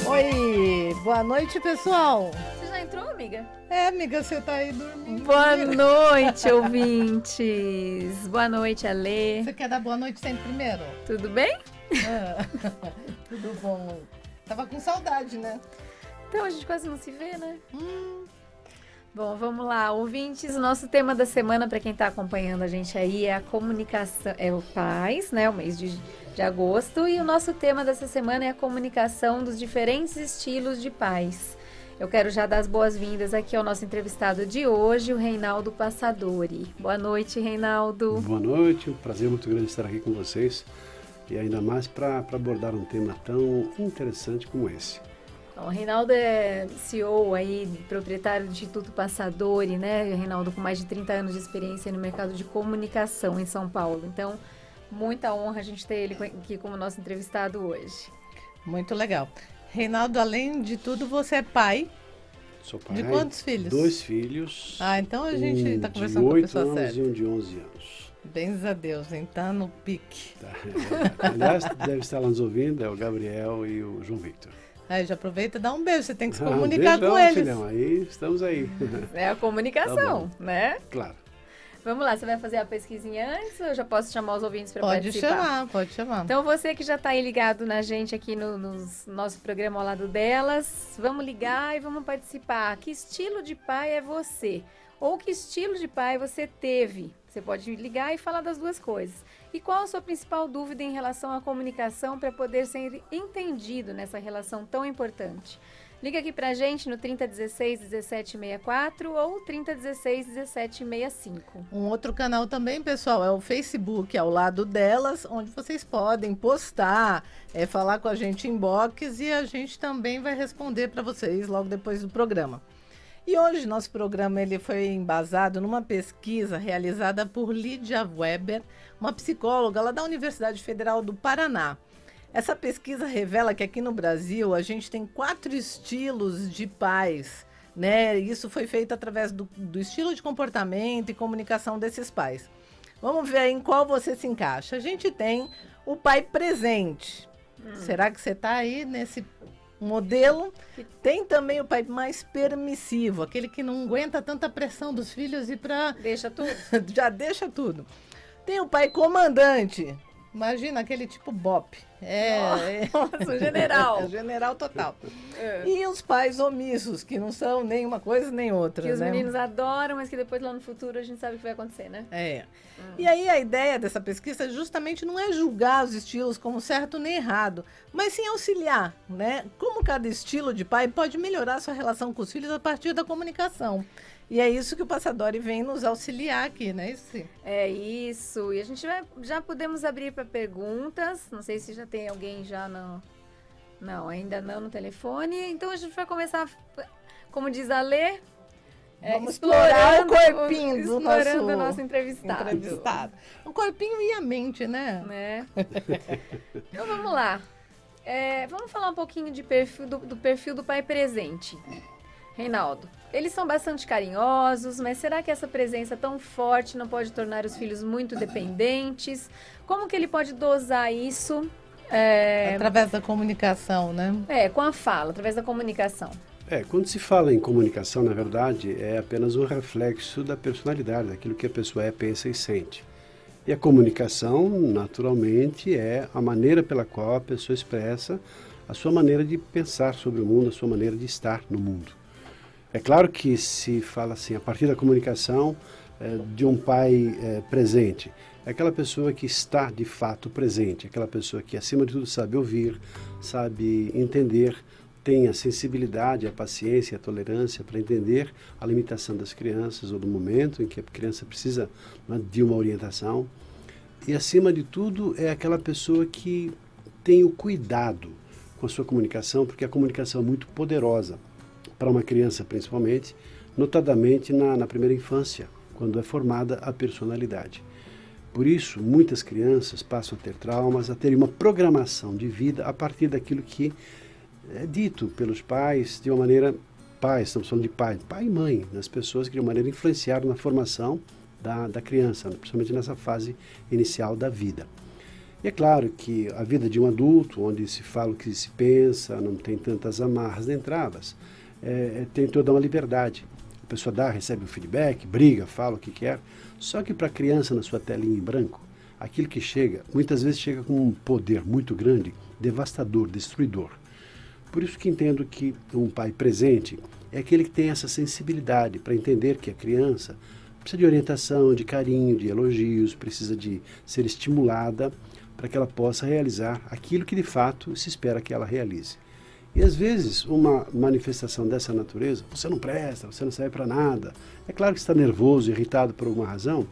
Oi, boa noite, pessoal. Você já entrou, amiga? É, amiga, você tá aí dormindo. Boa noite, ouvintes. Boa noite, Alê. Você quer dar boa noite sempre primeiro? Tudo bem? Tudo bom. Tava com saudade, né? Então, a gente quase não se vê, né? Bom, vamos lá, ouvintes. O nosso tema da semana, para quem está acompanhando a gente aí, é a comunicação, é o pais, né? O mês de agosto. E o nosso tema dessa semana é a comunicação dos diferentes estilos de pais. Eu quero já dar as boas-vindas aqui ao nosso entrevistado de hoje, o Reinaldo Passadori. Boa noite, Reinaldo. Boa noite, um prazer muito grande estar aqui com vocês. E ainda mais para abordar um tema tão interessante como esse. Bom, o Reinaldo é CEO aí, proprietário do Instituto Passadori, né? O Reinaldo com mais de 30 anos de experiência no mercado de comunicação em São Paulo. Então, muita honra a gente ter ele aqui como nosso entrevistado hoje. Muito legal. Reinaldo, além de tudo, você é pai. Sou pai. De quantos filhos? 2 filhos. Ah, então a gente está conversando de com a 8 pessoa anos séria. e um de 11 anos. Bens a Deus, hein? Tá no pique. Tá, aliás, deve estar lá nos ouvindo, é o Gabriel e o João Victor. Aí já aproveita e dá um beijo, você tem que se comunicar beijão, com eles. Filhão, aí estamos aí. É a comunicação, né? Claro. Vamos lá, você vai fazer a pesquisinha antes ou eu já posso chamar os ouvintes para participar? Pode chamar. Então, você que já está aí ligado na gente aqui no nosso programa ao lado delas, vamos ligar e vamos participar. Que estilo de pai é você? Ou que estilo de pai você teve? Você pode ligar e falar das duas coisas. E qual a sua principal dúvida em relação à comunicação para poder ser entendido nessa relação tão importante? Liga aqui pra gente no 3016-1764 ou 3016-1765. Um outro canal também, pessoal, é o Facebook, ao lado delas, onde vocês podem postar, falar com a gente em inbox e a gente também vai responder para vocês logo depois do programa. E hoje nosso programa ele foi embasado numa pesquisa realizada por Lídia Weber, uma psicóloga lá da Universidade Federal do Paraná. Essa pesquisa revela que aqui no Brasil a gente tem 4 estilos de pais, né? Isso foi feito através do estilo de comportamento e comunicação desses pais. Vamos ver aí em qual você se encaixa. A gente tem o pai presente. Será que você está aí nesse modelo? Tem também o pai mais permissivo, aquele que não aguenta tanta pressão dos filhos e Deixa tudo. já deixa tudo. Tem o pai comandante. Imagina aquele tipo Bop. Nossa, general. General total. E os pais omissos, que não são nem uma coisa nem outra. Que os né? meninos adoram, mas que depois lá no futuro a gente sabe o que vai acontecer, né? E aí a ideia dessa pesquisa justamente não é julgar os estilos como certo nem errado, mas sim auxiliar, né? Como cada estilo de pai pode melhorar sua relação com os filhos a partir da comunicação. E é isso que o Passadori vem nos auxiliar aqui, né? Isso. É isso. E a gente já podemos abrir para perguntas. Não sei se já tem alguém já não, ainda não no telefone. Então a gente vai começar, como diz a Lê, vamos explorar o corpinho do nosso entrevistado. O corpinho e a mente, né? Então vamos lá. Vamos falar um pouquinho de do perfil do pai presente. Reinaldo, eles são bastante carinhosos, mas será que essa presença tão forte não pode tornar os filhos muito dependentes? Como que ele pode dosar isso? Através da comunicação, né? Com a fala, através da comunicação. Quando se fala em comunicação, na verdade, é apenas um reflexo da personalidade, daquilo que a pessoa pensa e sente. E a comunicação, naturalmente, é a maneira pela qual a pessoa expressa a sua maneira de pensar sobre o mundo, a sua maneira de estar no mundo. É claro que se fala assim, a partir da comunicação de um pai presente, é aquela pessoa que está de fato presente, aquela pessoa que acima de tudo sabe ouvir, sabe entender, tem a sensibilidade, a paciência, a tolerância para entender a limitação das crianças ou do momento em que a criança precisa de uma orientação. E acima de tudo é aquela pessoa que tem o cuidado com a sua comunicação, porque a comunicação é muito poderosa. Para uma criança principalmente, notadamente na primeira infância, quando é formada a personalidade. Por isso, muitas crianças passam a ter traumas, a ter uma programação de vida a partir daquilo que é dito pelos pais, de uma maneira, estamos falando de pai e mãe, nas pessoas que de uma maneira influenciaram na formação da criança, principalmente nessa fase inicial da vida. E é claro que a vida de um adulto, onde se fala o que se pensa, não tem tantas amarras nem travas, tem toda uma liberdade. A pessoa dá, recebe o feedback, briga, fala o que quer. Só que para a criança, na sua telinha em branco, aquilo que chega, muitas vezes chega com um poder muito grande, devastador, destruidor. Por isso que entendo que um pai presente é aquele que tem essa sensibilidade para entender que a criança precisa de orientação, de carinho, de elogios, precisa de ser estimulada para que ela possa realizar aquilo que de fato se espera que ela realize. E às vezes uma manifestação dessa natureza, você não presta, você não serve para nada, é claro que está nervoso, irritado por alguma razão,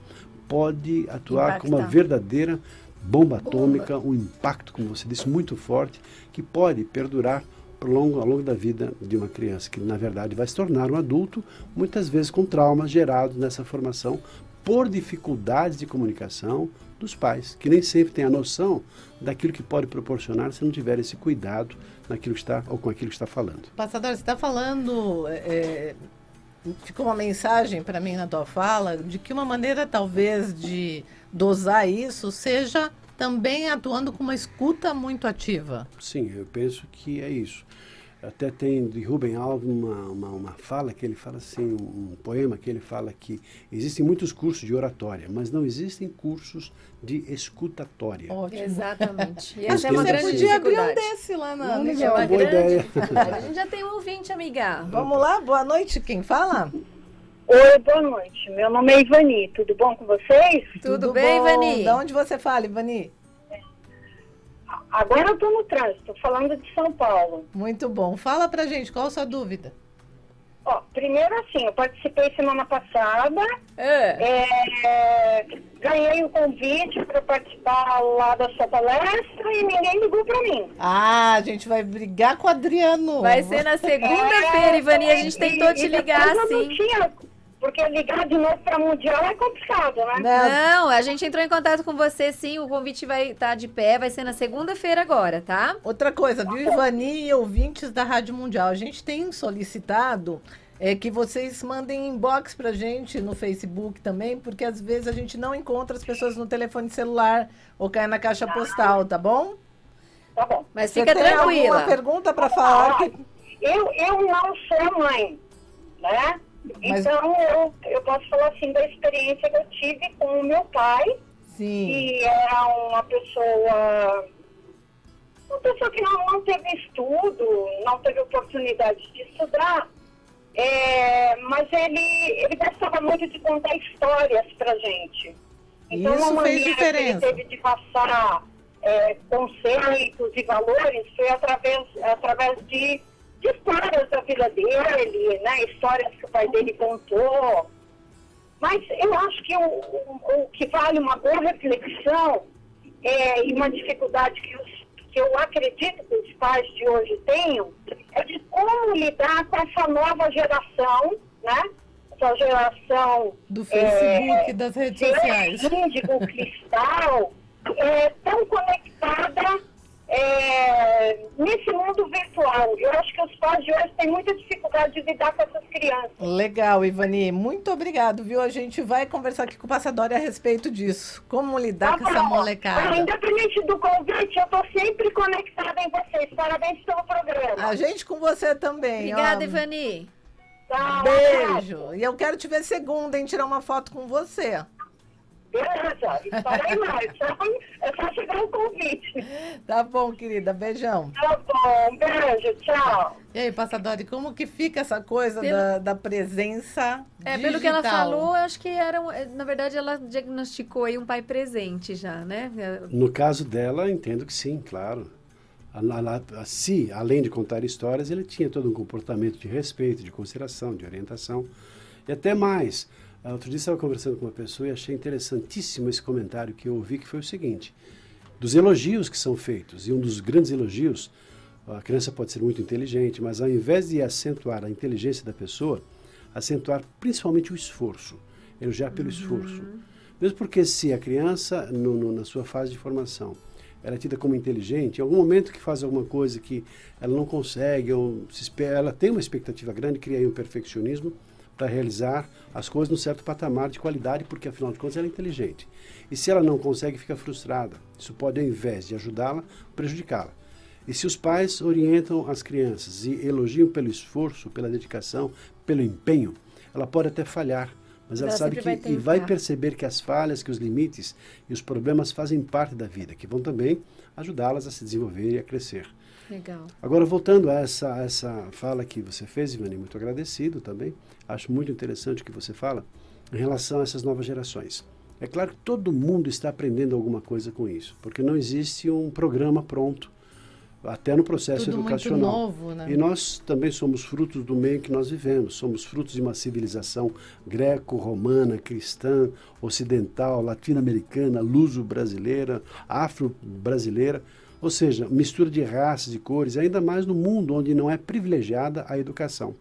pode atuar como uma verdadeira bomba atômica, um impacto, como você disse, muito forte, que pode perdurar ao longo da vida de uma criança, que na verdade vai se tornar um adulto, muitas vezes com traumas gerados nessa formação por dificuldades de comunicação dos pais, que nem sempre têm a noção daquilo que pode proporcionar se não tiver esse cuidado naquilo que está, ou com aquilo que está falando. Pastor, você está falando, ficou uma mensagem para mim na tua fala, de que uma maneira talvez de dosar isso seja também atuando com uma escuta muito ativa. Sim, eu penso que é isso. Até tem de Rubem Alves uma fala que ele fala assim, um poema que ele fala que existem muitos cursos de oratória, mas não existem cursos de escutatória. Ótimo. Exatamente. E essa é uma grande dificuldade. Você podia abrir um desse lá na uma boa ideia. A gente já tem um ouvinte, amiga. Vamos lá, boa noite, quem fala? Oi, boa noite. Meu nome é Ivani, tudo bom com vocês? Tudo bem, Ivani? De onde você fala, Ivani? Agora eu estou no trânsito, falando de São Paulo. Muito bom. Fala pra gente, qual a sua dúvida? Primeiro assim, eu participei semana passada, ganhei um convite para participar lá da sua palestra e ninguém ligou para mim. Ah, a gente vai brigar com o Adriano. Vai ser na segunda-feira, Ivani, a gente tentou te ligar, sim. Porque ligar de novo para Mundial é complicado, né? Não, a gente entrou em contato com você, sim. O convite vai estar de pé, vai ser na segunda-feira agora, tá? Outra coisa, viu, Ivani e ouvintes da Rádio Mundial? A gente tem solicitado que vocês mandem inbox pra gente no Facebook também, porque às vezes a gente não encontra as pessoas no telefone celular ou cai na caixa postal, tá bom? Tá bom. Mas fica tranquila. Tem alguma pergunta para falar? Eu não sou mãe, né? Mas... Então, eu posso falar assim da experiência que eu tive com o meu pai, sim, que era uma pessoa que não teve estudo, não teve oportunidade de estudar, mas ele gostava muito de contar histórias pra gente. Então, isso uma fez maneira que ele diferença. teve de passar conceitos e valores foi através de histórias da vida dele, né? Histórias que o pai dele contou. Mas eu acho que o que vale uma boa reflexão e uma dificuldade que eu acredito que os pais de hoje tenham é de como lidar com essa nova geração, né? Essa geração do Facebook, das redes sociais. Índigo, cristal, tão conectada nesse mundo virtual. Eu acho que os pais de hoje têm muita dificuldade de lidar com essas crianças. Legal, Ivani. Muito obrigado, viu? A gente vai conversar aqui com o Passadori a respeito disso. Como lidar com essa molecada. Independente do convite, eu estou sempre conectada em vocês. Parabéns pelo programa. A gente com você também. Obrigada, Ivani. Tá, beijo. E eu quero te ver segunda, hein? Tirar uma foto com você. Beleza, estarei mais. É só chegar o convite. Tá bom, querida. Beijão. Tá bom, beijo, tchau. E aí, Passadori, como que fica essa coisa da presença digital? Pelo que ela falou, eu acho que na verdade, ela diagnosticou aí um pai presente já, né? No caso dela, entendo que sim, claro. Se, além de contar histórias, ele tinha todo um comportamento de respeito, de consideração, de orientação. E até mais. Outro dia eu estava conversando com uma pessoa e achei interessantíssimo esse comentário que eu ouvi, que foi o seguinte: dos elogios que são feitos, e um dos grandes elogios, a criança pode ser muito inteligente, mas ao invés de acentuar a inteligência da pessoa, acentuar principalmente o esforço, elogiar pelo esforço. Mesmo porque se a criança, na sua fase de formação, ela é tida como inteligente, em algum momento que faz alguma coisa que ela não consegue, ou ela tem uma expectativa grande, cria aí um perfeccionismo, para realizar as coisas num certo patamar de qualidade, porque afinal de contas ela é inteligente. E se ela não consegue, fica frustrada. Isso pode, ao invés de ajudá-la, prejudicá-la. E se os pais orientam as crianças e elogiam pelo esforço, pela dedicação, pelo empenho, ela pode até falhar, mas ela sabe que e vai perceber que as falhas, que os limites e os problemas fazem parte da vida, que vão também ajudá-las a se desenvolver e a crescer. Legal. Agora, voltando a essa fala que você fez, Ivani, muito agradecido também. Acho muito interessante o que você fala em relação a essas novas gerações. É claro que todo mundo está aprendendo alguma coisa com isso, porque não existe um programa pronto, até no processo educacional. Muito novo, né? E nós também somos frutos do meio que nós vivemos, somos frutos de uma civilização greco-romana, cristã, ocidental, latino-americana, luso-brasileira, afro-brasileira, ou seja, mistura de raças, de cores, ainda mais no mundo onde não é privilegiada a educação.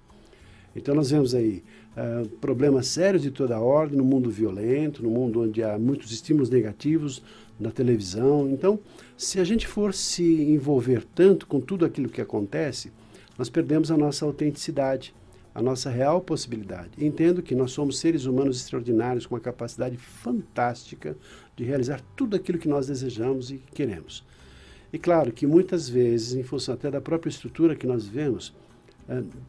Então nós vemos aí problemas sérios de toda a ordem, no mundo violento, no mundo onde há muitos estímulos negativos, na televisão. Então, se a gente for se envolver tanto com tudo aquilo que acontece, nós perdemos a nossa autenticidade, a nossa real possibilidade. Entendo que nós somos seres humanos extraordinários com uma capacidade fantástica de realizar tudo aquilo que nós desejamos e queremos. E claro que muitas vezes, em função até da própria estrutura que nós vivemos,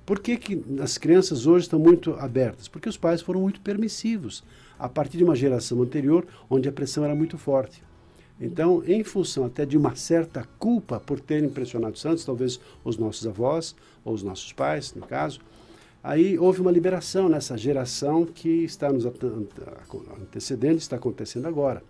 por que as crianças hoje estão muito abertas? Porque os pais foram muito permissivos, a partir de uma geração anterior, onde a pressão era muito forte. Então, em função até de uma certa culpa por terem pressionado antes, talvez os nossos avós, ou os nossos pais, no caso, aí houve uma liberação nessa geração que está nos antecedendo, está acontecendo agora.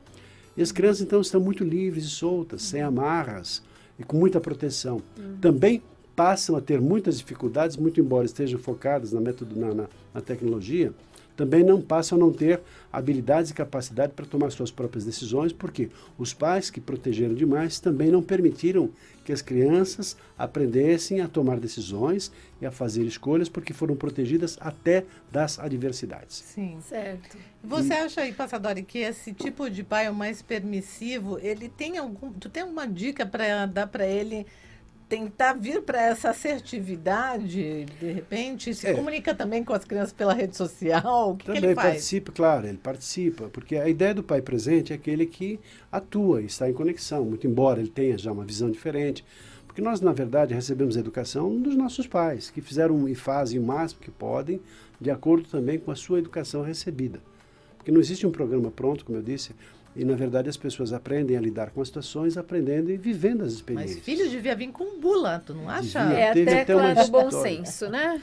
E as crianças, então, estão muito livres e soltas, sem amarras e com muita proteção. Também passam a ter muitas dificuldades, muito embora estejam focadas na tecnologia, também não passam a não ter habilidades e capacidade para tomar suas próprias decisões, porque os pais que protegeram demais também não permitiram que as crianças aprendessem a tomar decisões e a fazer escolhas, porque foram protegidas até das adversidades. Sim. Certo. Você acha aí, Passadori, que esse tipo de pai, o mais permissivo, ele tem tu tem alguma dica para dar para ele tentar vir para essa assertividade, de repente? Se comunica também com as crianças pela rede social? O que ele faz? Participa, claro, ele participa, porque a ideia do pai presente é aquele que atua e está em conexão, muito embora ele tenha já uma visão diferente. Porque nós, na verdade, recebemos a educação dos nossos pais, que fizeram e fazem o máximo que podem, de acordo também com a sua educação recebida. Porque não existe um programa pronto, como eu disse, e, na verdade, as pessoas aprendem a lidar com as situações, aprendendo e vivendo as experiências. Mas filho devia vir com bula, tu não acha? Devia. É a tecla do bom história. senso, né?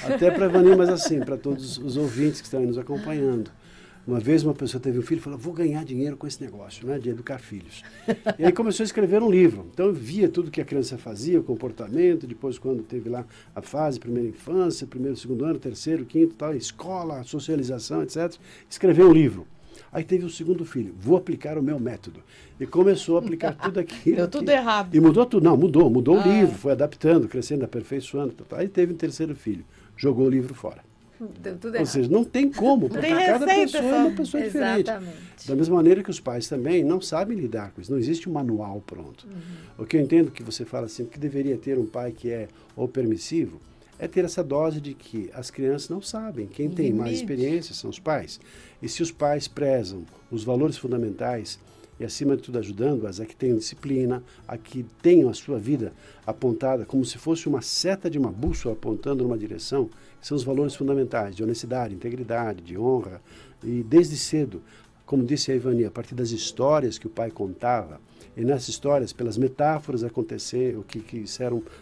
Até para Ivani, mas assim, para todos os ouvintes que estão nos acompanhando. Uma vez uma pessoa teve um filho e falou, vou ganhar dinheiro com esse negócio, né, de educar filhos. E aí começou a escrever um livro. Então eu via tudo que a criança fazia, o comportamento, depois quando teve lá a fase, primeira infância, primeiro, segundo ano, terceiro, quinto, tal, escola, socialização, etc. Escreveu um livro. Aí teve o segundo filho, vou aplicar o meu método. E começou a aplicar tudo aquilo. Deu tudo errado. E mudou tudo. Não, mudou o livro, foi adaptando, crescendo, aperfeiçoando. Aí teve um terceiro filho, jogou o livro fora. Deu tudo Ou errado. seja, não tem como, porque cada pessoa é uma pessoa diferente. Exatamente. Da mesma maneira que os pais também não sabem lidar com isso, não existe um manual pronto. O que eu entendo que você fala assim, o que deveria ter um pai que é ou permissivo, é ter essa dose de que as crianças não sabem. Quem tem mais experiência são os pais. E se os pais prezam os valores fundamentais e, acima de tudo, ajudando-as a que tenham disciplina, a que tenham a sua vida apontada como se fosse uma seta de uma bússola apontando numa direção, são os valores fundamentais de honestidade, integridade, de honra. E desde cedo, como disse a Ivani, a partir das histórias que o pai contava, e nessas histórias, pelas metáforas acontecer, o que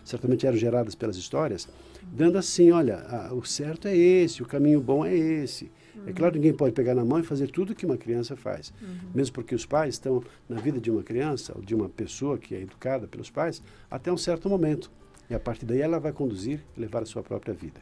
certamente eram geradas pelas histórias, dando assim, olha, o certo é esse, o caminho bom é esse. É claro que ninguém pode pegar na mão e fazer tudo que uma criança faz. Mesmo porque os pais estão na vida de uma criança, ou de uma pessoa que é educada pelos pais, até um certo momento. E a partir daí ela vai conduzir e levar a sua própria vida.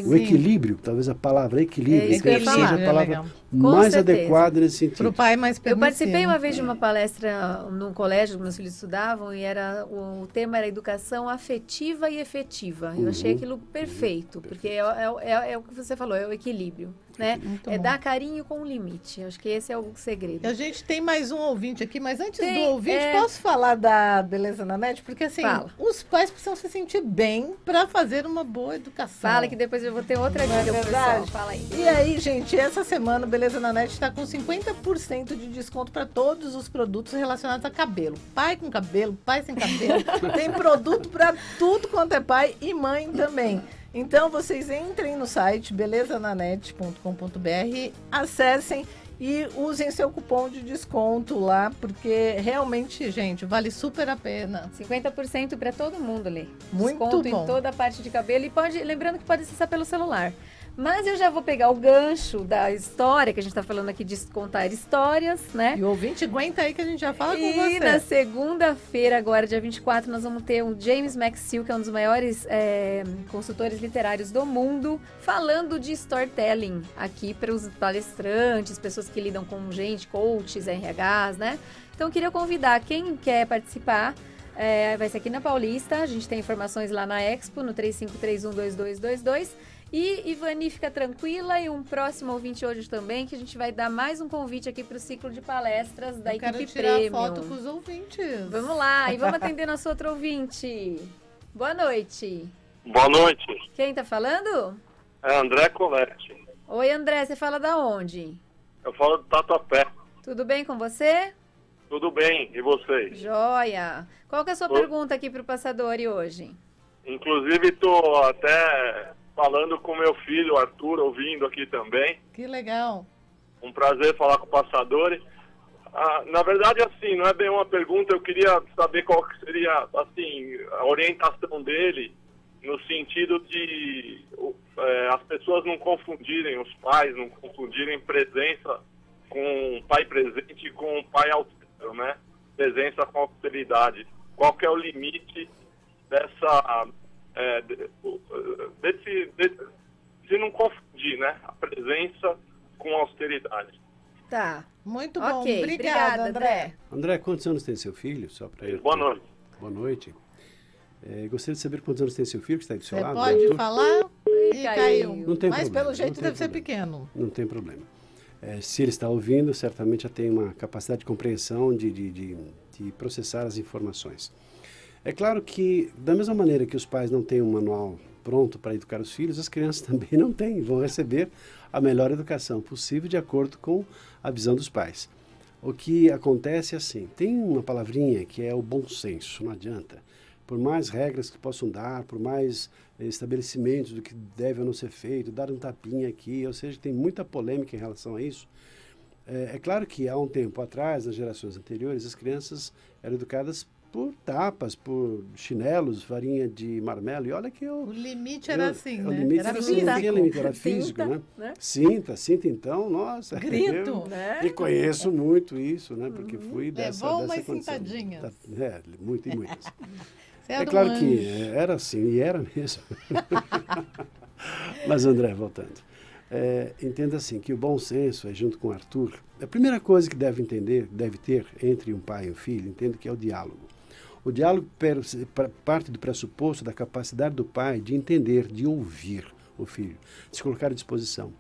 O equilíbrio, talvez a palavra equilíbrio, seja a palavra mais adequada nesse sentido. Para o pai mais permissivo. Eu participei uma vez de uma palestra num colégio que meus filhos estudavam e o tema era educação afetiva e efetiva. Eu achei aquilo perfeito, porque é o que você falou, é o equilíbrio. né? Muito É bom. dar carinho com limite. Acho que esse é o segredo. A gente tem mais um ouvinte aqui, mas antes Tem, do ouvinte, é. posso falar da Beleza na Net? Porque assim, Fala. os pais precisam se sentir bem para fazer uma boa educação. Fala que depois eu vou ter outra Não é dica pro pessoal. verdade? Fala aí. E aí, gente, essa semana o Beleza na Net está com 50% de desconto para todos os produtos relacionados a cabelo. Pai com cabelo, pai sem cabelo. Tem produto para tudo quanto é pai e mãe também. Então, vocês entrem no site belezananet.com.br, acessem e usem seu cupom de desconto lá, porque realmente, gente, vale super a pena. 50% para todo mundo, Lê. Muito Desconto bom. em toda a parte de cabelo. E lembrando que pode acessar pelo celular. Mas eu já vou pegar o gancho da história, que a gente está falando aqui de contar histórias, né? E o ouvinte, aguenta aí que a gente já fala com E você. na segunda-feira, agora, dia 24, nós vamos ter o James Maxill, que é um dos maiores consultores literários do mundo, falando de storytelling aqui para os palestrantes, pessoas que lidam com gente, coaches, RHs, né? Então, eu queria convidar quem quer participar. Vai ser aqui na Paulista, a gente tem informações lá na Expo, no 35312222. E Ivani, fica tranquila, e um próximo ouvinte hoje também, que a gente vai dar mais um convite aqui para o ciclo de palestras da Eu quero equipe tirar Premium. foto com os ouvintes. Vamos lá, e vamos atender nosso outro ouvinte. Boa noite. Boa noite, Quem tá falando? é André Colette. Oi, André, você fala da onde? Eu falo do Tatuapé. Tudo bem com você? Tudo bem, e vocês? Joia. Qual que é a sua Tô. pergunta aqui para o Passadori hoje? Inclusive, estou até falando com meu filho, Arthur, ouvindo aqui também. Que legal. Um prazer falar com o Passadori. Na verdade, assim, não é bem uma pergunta, eu queria saber qual que seria, assim, a orientação dele, no sentido de as pessoas não confundirem, os pais não confundirem presença com pai presente com pai austero, né? Presença com austeridade. Qual que é o limite dessa... de não confundir, né? A presença com a austeridade. Tá. Muito bom. Ok, Obrigada, André. André, quantos anos tem seu filho? Só para Boa noite. Boa noite. Gostaria de saber quantos anos tem seu filho que está aí do seu Você lado. pode Arthur? falar e caiu. caiu. Não tem Mas problema, pelo jeito não tem deve ser problema. pequeno. Não tem problema. Se ele está ouvindo, certamente já tem uma capacidade de compreensão, de processar as informações. É claro que, da mesma maneira que os pais não têm um manual pronto para educar os filhos, as crianças também não têm, vão receber a melhor educação possível de acordo com a visão dos pais. O que acontece é assim, tem uma palavrinha que é o bom senso, não adianta. Por mais regras que possam dar, por mais estabelecimentos do que deve ou não ser feito, dar um tapinha aqui, ou seja, tem muita polêmica em relação a isso. É claro que há um tempo atrás, nas gerações anteriores, as crianças eram educadas por tapas, por chinelos, farinha de marmelo, e olha que O limite era assim, o né? limite Era não físico. tinha limite, era físico, Cinta, né? né? Cinta então, nossa. Grito. Eu Né? reconheço muito isso, né? Porque fui dessa Levou dessa umas condição. cintadinhas. Muito e muitas. Você É do claro anjo. que era assim, e era mesmo. Mas, André, voltando. Entenda assim, que o bom senso é junto com o Arthur. A primeira coisa que deve ter entre um pai e um filho, entenda que é o diálogo. O diálogo parte do pressuposto da capacidade do pai de entender, de ouvir o filho, de se colocar à disposição.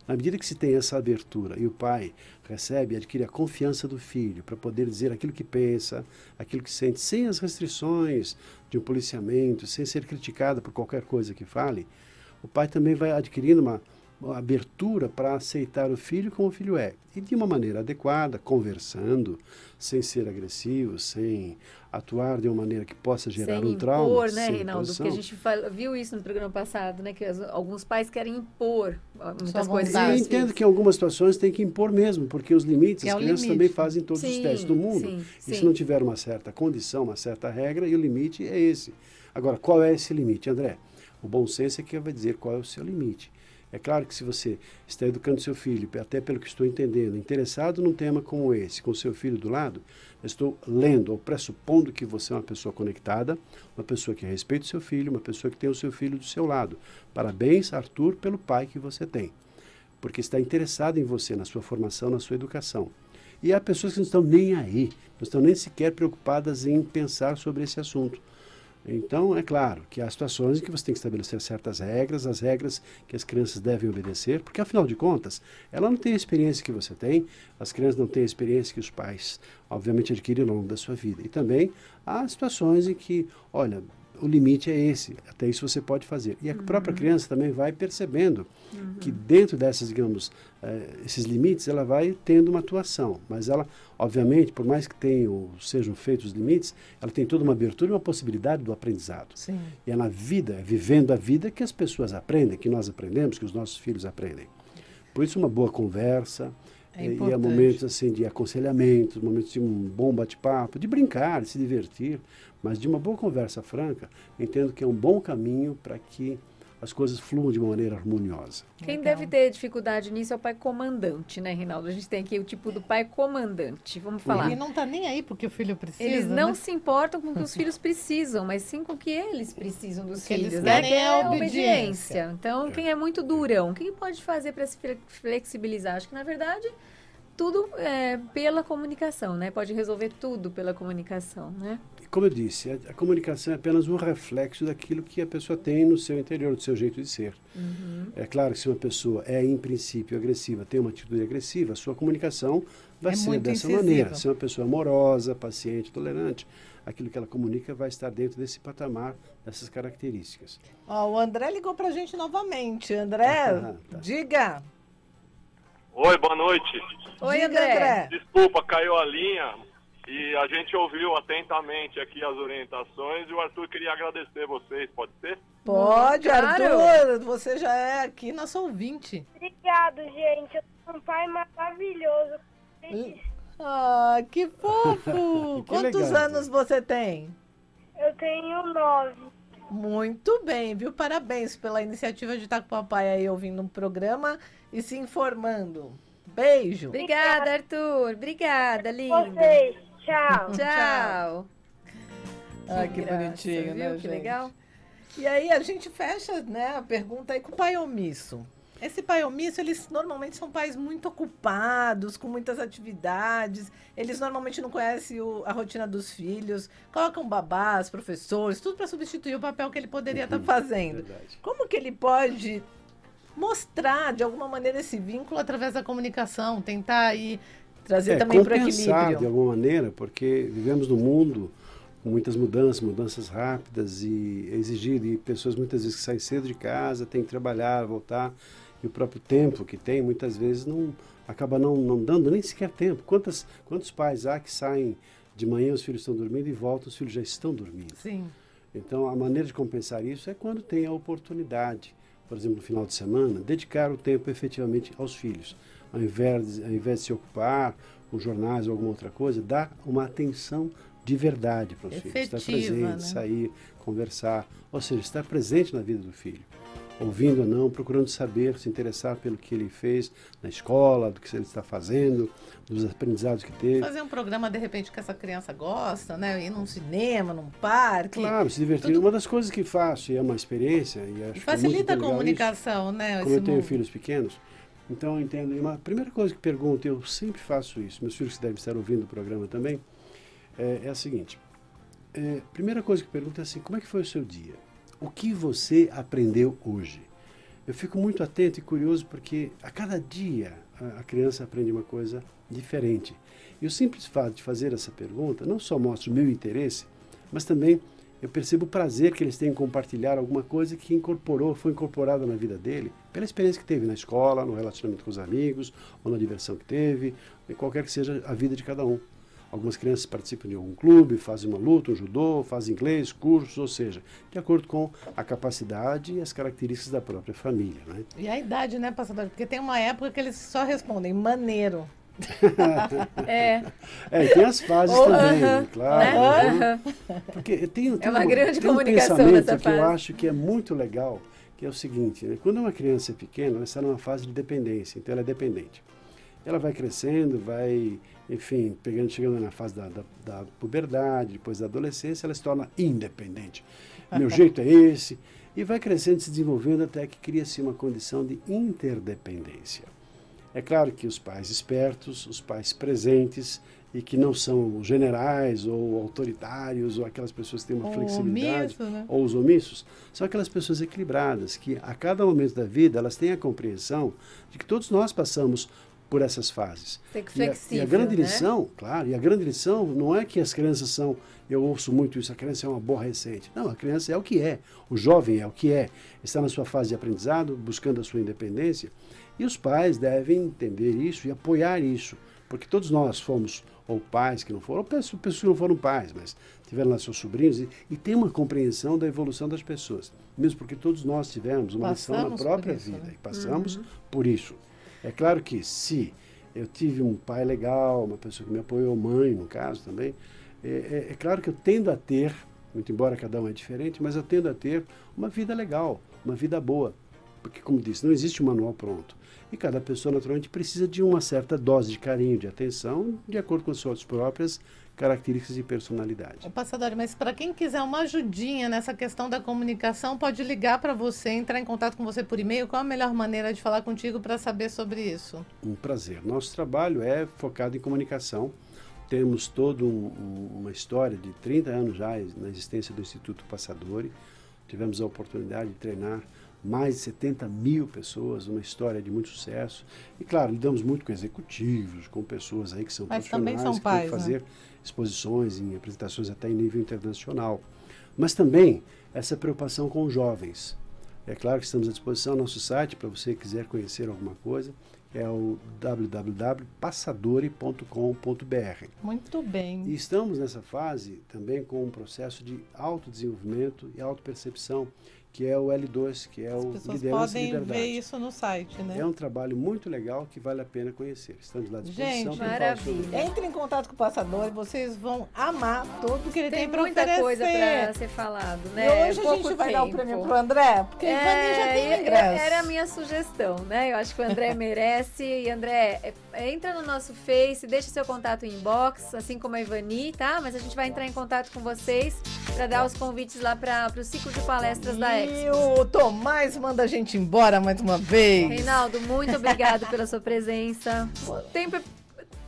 Na medida que se tem essa abertura e o pai recebe e adquire a confiança do filho para poder dizer aquilo que pensa, aquilo que sente, sem as restrições de um policiamento, sem ser criticado por qualquer coisa que fale, o pai também vai adquirindo uma abertura para aceitar o filho como o filho é. E de uma maneira adequada, conversando, sem ser agressivo, sem atuar de uma maneira que possa gerar Sem um trauma. impor, né, sem Reinaldo? imposição. Porque a gente viu isso no programa passado, né? Que alguns pais querem impor muitas Sua coisas. vontade. Eu aos entendo filhos. que em algumas situações tem que impor mesmo, porque os limites, Que é as o crianças limite. também fazem todos Sim, os testes do mundo. sim, E se sim. não tiver uma certa condição, uma certa regra, e o limite é esse. Agora, qual é esse limite, André? O bom senso é que vai dizer qual é o seu limite. É claro que se você está educando seu filho, até pelo que estou entendendo, interessado num tema como esse, com seu filho do lado, eu estou lendo ou pressupondo que você é uma pessoa conectada, uma pessoa que respeita o seu filho, uma pessoa que tem o seu filho do seu lado. Parabéns, Arthur, pelo pai que você tem, porque está interessado em você, na sua formação, na sua educação. E há pessoas que não estão nem aí, não estão nem sequer preocupadas em pensar sobre esse assunto. Então, é claro que há situações em que você tem que estabelecer certas regras, as regras que as crianças devem obedecer, porque, afinal de contas, ela não tem a experiência que você tem, as crianças não têm a experiência que os pais, obviamente, adquirem ao longo da sua vida. E também há situações em que, olha, o limite é esse, até isso você pode fazer. E a própria criança também vai percebendo que dentro dessas, digamos, esses limites, ela vai tendo uma atuação. Mas ela, obviamente, por mais que sejam feitos os limites, ela tem toda uma abertura e uma possibilidade do aprendizado. Sim. E é na vida, vivendo a vida, que as pessoas aprendem, que nós aprendemos, que os nossos filhos aprendem. Por isso, uma boa conversa, e há momentos assim, de aconselhamento, momentos de um bom bate-papo, de brincar, de se divertir, mas de uma boa conversa franca, entendo que é um bom caminho para que as coisas fluam de uma maneira harmoniosa. Quem deve ter dificuldade nisso é o pai comandante, né, Rinaldo? A gente tem aqui o tipo do pai comandante. Vamos falar. Ele não está nem aí porque o filho precisa. Eles não né? se importam com o que os filhos precisam, mas sim com o que eles precisam dos filhos. Eles Né? querem Que é a a obediência. Então, quem é muito durão, o que pode fazer para se flexibilizar? Acho que, na verdade, tudo é pela comunicação, né? Pode resolver tudo pela comunicação, né? Como eu disse, a comunicação é apenas um reflexo daquilo que a pessoa tem no seu interior, do seu jeito de ser. É claro que se uma pessoa é, em princípio, agressiva, tem uma atitude agressiva, a sua comunicação vai ser dessa maneira. Se é uma pessoa amorosa, paciente, tolerante, aquilo que ela comunica vai estar dentro desse patamar, dessas características. Ó, o André ligou pra gente novamente. André, Tá. diga. Oi, boa noite. Oi, Diga, André. Desculpa, caiu a linha e a gente ouviu atentamente aqui as orientações e o Arthur queria agradecer vocês, pode ser? Pode, Claro. Arthur. Você já é aqui nosso ouvinte. Obrigado, gente. Eu sou um pai maravilhoso. Ah, que fofo. Que Quantos legal, anos você tem? Eu tenho 9. Muito bem, viu? Parabéns pela iniciativa de estar com o papai aí ouvindo um programa e se informando. Beijo. Obrigada, Arthur. Obrigada, lindo. Vocês. Tchau. Tchau. Ah, que graça, bonitinho, viu? né, Que gente? legal. E aí a gente fecha, né, a pergunta aí com o pai omisso. Esse pai omisso, eles normalmente são pais muito ocupados, com muitas atividades. Eles normalmente não conhecem a rotina dos filhos, colocam babás, professores, tudo para substituir o papel que ele poderia estar fazendo. Verdade. Como que ele pode mostrar, de alguma maneira, esse vínculo através da comunicação? Tentar aí trazer também para o compensar de equilíbrio. alguma maneira, porque vivemos num mundo com muitas mudanças rápidas e é exigir de pessoas muitas vezes que saem cedo de casa, têm que trabalhar, voltar, e o próprio tempo que tem, muitas vezes acaba não dando nem sequer tempo. Quantos pais há que saem de manhã, os filhos estão dormindo e voltam, os filhos já estão dormindo. Sim. Então, a maneira de compensar isso é quando tem a oportunidade, por exemplo, no final de semana, dedicar o tempo efetivamente aos filhos. Ao invés de se ocupar com jornais ou alguma outra coisa, dar uma atenção de verdade para os filhos. Estar presente, né? sair, conversar, ou seja, estar presente na vida do filho. Ouvindo ou não, procurando saber, se interessar pelo que ele fez na escola, do que ele está fazendo, dos aprendizados que teve. Fazer um programa, de repente, que essa criança gosta, né? Ir num cinema, num parque. Claro, se divertir. Uma das coisas que faço, e é uma experiência, e acho Facilita que é a muito legal comunicação, né? isso, como eu tenho mundo. filhos pequenos, então eu entendo. E uma primeira coisa que pergunto, eu sempre faço isso, meus filhos que devem estar ouvindo o programa também, é a seguinte. Primeira coisa que pergunto é assim, como é que foi o seu dia? O que você aprendeu hoje? Eu fico muito atento e curioso porque a cada dia a criança aprende uma coisa diferente. E o simples fato de fazer essa pergunta não só mostra o meu interesse, mas também eu percebo o prazer que eles têm em compartilhar alguma coisa que foi incorporada na vida dele, pela experiência que teve na escola, no relacionamento com os amigos, ou na diversão que teve, em qualquer que seja a vida de cada um. Algumas crianças participam de algum clube, fazem uma luta, um judô, fazem inglês, cursos, ou seja, de acordo com a capacidade e as características da própria família. Né? E a idade, né, passador? Porque tem uma época que eles só respondem maneiro. E tem as fases também, claro. Né? Porque tem uma grande tem um comunicação pensamento nessa que fase. eu acho que é muito legal, que é o seguinte, né? Quando uma criança é pequena, ela está numa fase de dependência, então ela é dependente. Ela vai crescendo, vai, enfim, chegando na fase da puberdade, depois da adolescência, ela se torna independente. Meu jeito é esse, e vai crescendo, se desenvolvendo até que cria-se uma condição de interdependência. É claro que os pais espertos, os pais presentes, e que não são generais ou autoritários ou aquelas pessoas que têm uma flexibilidade, omisso, né? ou os omissos, são aquelas pessoas equilibradas, que a cada momento da vida elas têm a compreensão de que todos nós passamos por essas fases. Tem que E a flexível, grande né? lição, claro, e a grande lição não é que as crianças são, eu ouço muito isso, a criança é uma aborrecente. Não, a criança é o que é, o jovem é o que é, está na sua fase de aprendizado, buscando a sua independência, e os pais devem entender isso e apoiar isso, porque todos nós fomos, ou pais que não foram, ou pessoas que não foram pais, mas tiveram lá seus sobrinhos, e tem uma compreensão da evolução das pessoas, mesmo porque todos nós tivemos uma lição na Passamos própria por isso, vida, né? e passamos por isso. É claro que se eu tive um pai legal, uma pessoa que me apoiou, mãe no caso também, é claro que eu tendo a ter, muito embora cada um é diferente, mas eu tendo a ter uma vida legal, uma vida boa. Porque, como disse, não existe um manual pronto. E cada pessoa, naturalmente, precisa de uma certa dose de carinho, de atenção, de acordo com as suas próprias características e personalidade. Ô, Passadori, mas para quem quiser uma ajudinha nessa questão da comunicação, pode ligar para você, entrar em contato com você por e-mail. Qual a melhor maneira de falar contigo para saber sobre isso? Um prazer. Nosso trabalho é focado em comunicação. Temos toda uma história de 30 anos já na existência do Instituto Passadori. Tivemos a oportunidade de treinar mais de 70 mil pessoas, uma história de muito sucesso. E, claro, lidamos muito com executivos, com pessoas aí que são Mas profissionais, também são que pais, têm que fazer exposições, em apresentações até em nível internacional. Mas também essa preocupação com os jovens. É claro que estamos à disposição, nosso site, para você que quiser conhecer alguma coisa, é o www.passadori.com.br. Muito bem. E estamos nessa fase também com um processo de autodesenvolvimento e autopercepção, que é o L2, que é As o pessoas Liderança e podem Liberdade. ver isso no site, né? É um trabalho muito legal que vale a pena conhecer. Estamos lá à disposição. Gente, para falar maravilha. sobre isso. Entre em contato com o Passadori, vocês vão amar tudo que ele tem, Tem para muita oferecer. coisa para ser falado, E né? hoje a Pouco gente vai dar o tempo. prêmio pro André, porque a Ivani já tem ingresso. Era a minha sugestão, né? Eu acho que o André merece. E André, entra no nosso Face, deixa seu contato em inbox, assim como a Ivani, tá? Mas a gente vai entrar em contato com vocês para dar os convites lá para o ciclo de palestras da E Expo. o Tomás manda a gente embora mais uma vez. Reinaldo, muito obrigado pela sua presença. O tempo é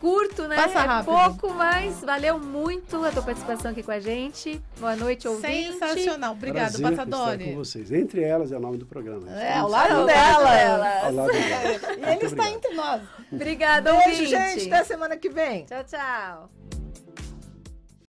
curto, né? Passa é rápido. pouco, mas valeu muito a tua participação aqui com a gente. Boa noite, ouvinte. Sensacional. Obrigado, Prazer estar Passadori. com vocês. Entre elas é o nome do programa. É, ao Estamos lado Ao lado dela. delas. ao lado delas. E ele Muito está obrigado. entre nós. Obrigada, Beijo, ouvinte. gente. Até semana que vem. Tchau, tchau.